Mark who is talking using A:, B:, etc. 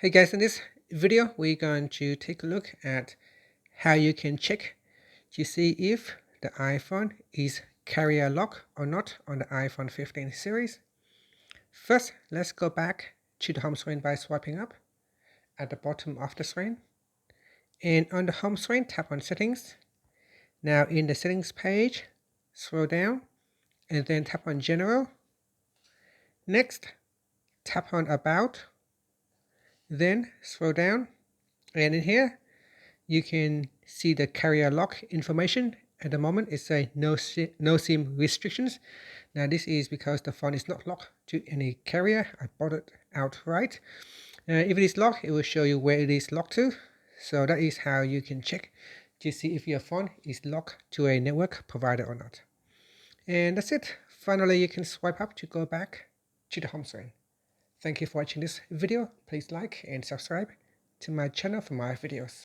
A: Hey guys, in this video we're going to take a look at how you can check to see if the iPhone is carrier lock or not on the iPhone 15 series. First, let's go back to the home screen by swiping up at the bottom of the screen. And on the home screen, tap on settings. Now in the settings page, scroll down and then tap on general. Next, tap on about. Then scroll down and in here you can see the carrier lock information. At the moment it's a no SIM restrictions. Now this is because the phone is not locked to any carrier. I bought it outright. If it is locked, it will show you where it is locked to. So that is how you can check to see if your phone is locked to a network provider or not. And that's it. Finally, you can swipe up to go back to the home screen. Thank you for watching this video. Please like and subscribe to my channel for more videos.